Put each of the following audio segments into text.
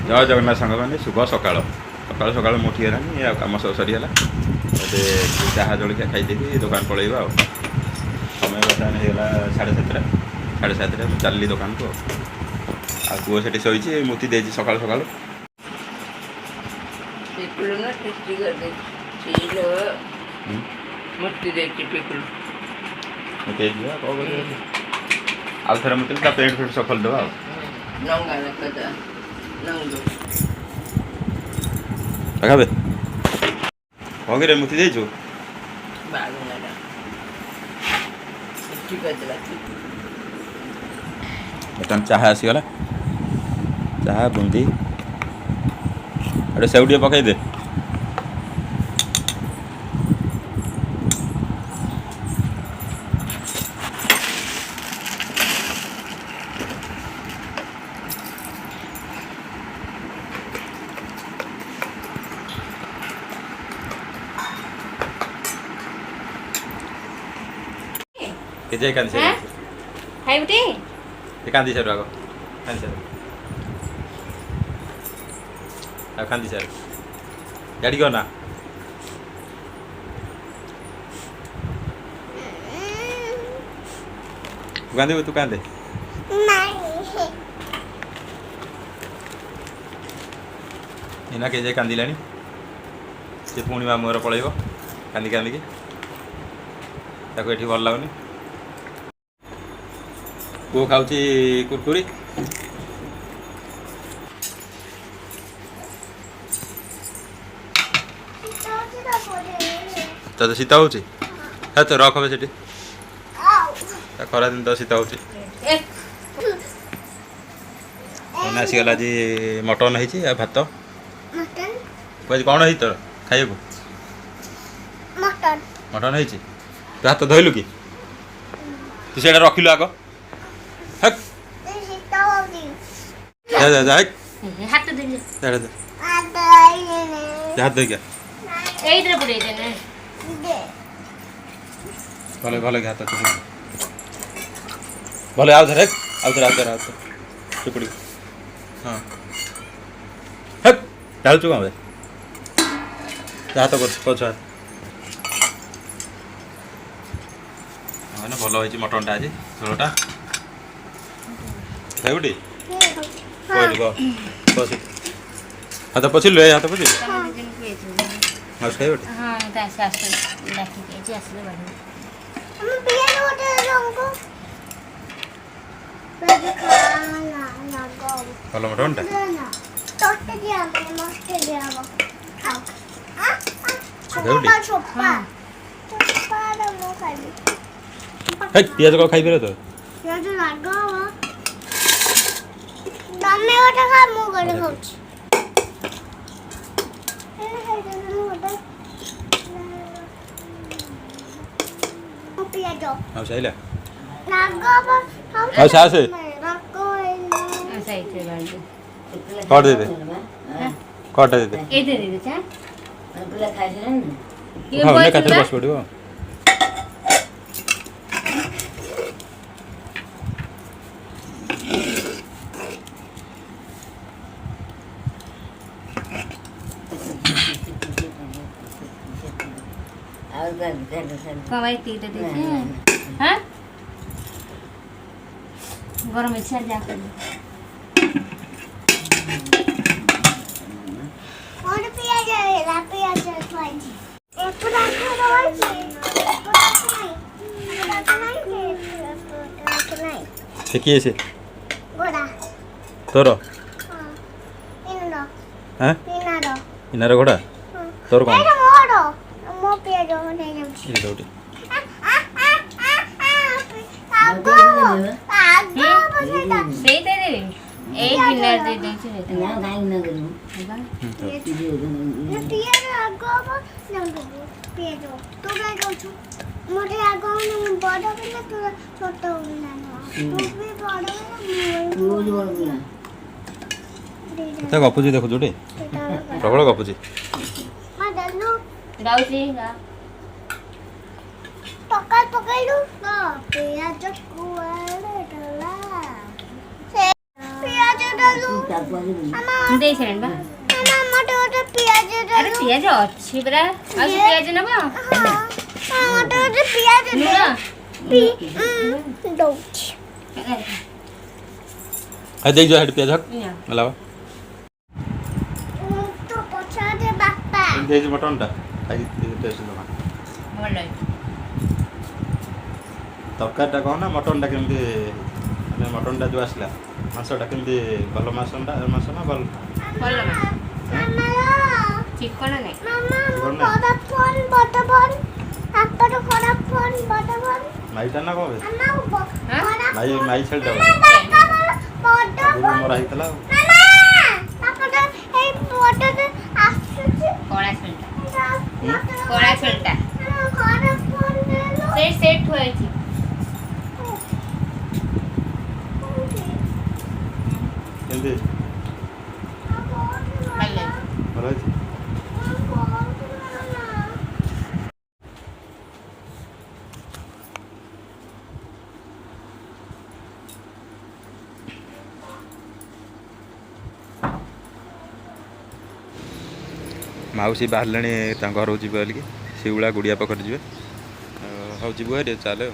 जय जगन्नाथ सांग मैंने शुभ सकाल सकाल सकाल मैं उठीगलानी कम सब सरीगला ए चाह जलिया खाईदे दुकान पलैबा समय बर्तमान होगा 7:30 चलि दुकान को आ पुओ से शोची मुति दे सकाल सकाल आउ थे मुझे पेट फेट सब खोल देवा खाबे कौन रे मुति देचु बर्तमान चाह आसीगला चाह बुंदी अरे सेवटिया पकई दे के कांदी हाय बेटी ये कांदी सर आगो कांदी सर आ कांदी सर गाड़ी को ना तू कांदे नहीं इना के कांदी लानी से पुणी मामूर पलैब कांदी कांदी की ताको एठी भल लागुनी पुओ खाऊची कुरकुरी तो शीत हो तो रख से खरा दिन तो शीत हो आसीगला आज मटन है भात कौन है तोर खाइबू मटन है तू हाथ धोलु कि तू से रखिलु आग जा जा जा हाथ दे हाथ धो क्या एइदरे पुडे देने भले भले हाथ भले आउ धर चुपड़ी हाँ हक डाल चुका मैं हाथ पछ हाथ हाँ भल हो मटनटा आज झोलटा खाइबुटी बस हाथ पछिलु हाथ पछिलु माउस खाइबुटी हां तास आस लाठी के आसले बाड़ी हम पियानो उठे रंगो बेबी खाना ना गो भल मटनटा टोटे दिया मैं मस्त दिया वो खाओ खाइबुटी चोपा चोपा मो खाइबी हे पियाज को खाइ बेरे तो पियाज लागो दमे ओटा खा मु गले खाउछ हाँ सही हाँ सास कट दे दे कट दे दे ए दे दे चा बुला खाइ छ न ये हाँ बोल कते बस पड़ियो कमाई तीर दे हां गरम इच्छा जा कर और पियाज है पियाज खाई पूरा खाई नहीं से किए से गोड़ा तोर हां इनरो हैं इनरो इनार घोड़ा तोर कौन एटा मोड़ो मो पियाज होने जाउछि ये दोटी आगो आगो बसेटा सही दे दे ए डिनर दे दे छे ना गाई न गरु ये पियाज आगो न पियाज तो गाय कहू मोटे आगो न बड़ के तू छोट ना तू भी बड़ तू जो बोला तो गपुजी देखो जोटे प्रबल गपुजी मा दल्लू गाउसी गा पकड़ू ना पियाज कुआरे डाला से पियाज डालू ତାକୁ ଦେଇ ସାରିଲେଣି ବା। ମାମା ମତେ ଗୋଟେ ପିଆଜ ଆରେ ଦେଲୁ। ପିଆଜ ଅଛି ପରା। ଆଉ ସେ ପିଆଜ ନେବ? ହଁ ମତେ ଗୋଟେ ପିଆଜ ଦେ। ଲୁଣ? ଦଉଛି। ଦେଇଛ ସେଠି ପିଆଜ ହେଲା ତୁ ପଚାରେ ବାପା। କେମିତି ହେଇଛି ମଟନ୍ଟା ଖାଇକି ଟେଷ୍ଟ ଜଣା ଭଲ ହେଇଛି। ତରକାରୀଟା କହ ନା ମଟନ୍ଟା କେମିତି ମାନେ ମଟନ୍ଟା ଯେଉଁ ଆସିଲା ମାଂସଟା କେମିତି ଭଲ ମାଂସ ନା ଭଲ ଭଲ ମା। ମାମା ଚିକଣ ନାହିଁ। ମାମା ଚିକଣ ନାହିଁ? ବଡ଼ ଫୋନ ବଡ଼ ଫୋନ ଆପର ଖରାପ ଫୋନ ବଡ଼ ଫୋନ ମାଇଟା ନା କ'ଣ ମାମା ହଁ? ମାଇ ଛେଳିଟା ବଡ଼ ଆଗରୁ ମରା ହେଇଥିଲା ଆଉ ମାମା ଆପର এই বড়টা আসছে କଳା ଛେଳିଟା। ହୁଁ? କଳା ଛେଳିଟା। খরাপ ফোন দিলো ସେଇ ଥୁଆ ହେଇଛି। କେମିତି ଭଲ ହେଇଛି। ଭଲ ହେଇଛି ମାଉସୀ ବାହାରିଲେଣି ତାଙ୍କ ଘରକୁ ଯିବେ ବୋଲିକି ଶିଉଳା ଗୁଡ଼ିଆ ପାଖରେ ଯିବେ ହଉ ଯିବୁ ହେରି ଚାଲେ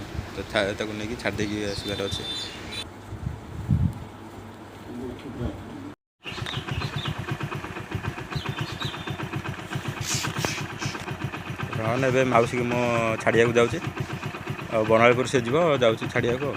ତାକୁ ନେଇକି ଛାଡ଼ି ଦେଇକି ଆସିବାର ଅଛି ହଁ ଏବେ ମାଉସୀକି ମୁଁ ଛାଡ଼ିବାକୁ ଯାଉଛି ଆଉ ବଣାଳପୁର ସେ ଯିବ ଯାଉଛି ଛାଡ଼ିବାକୁ ଆଉ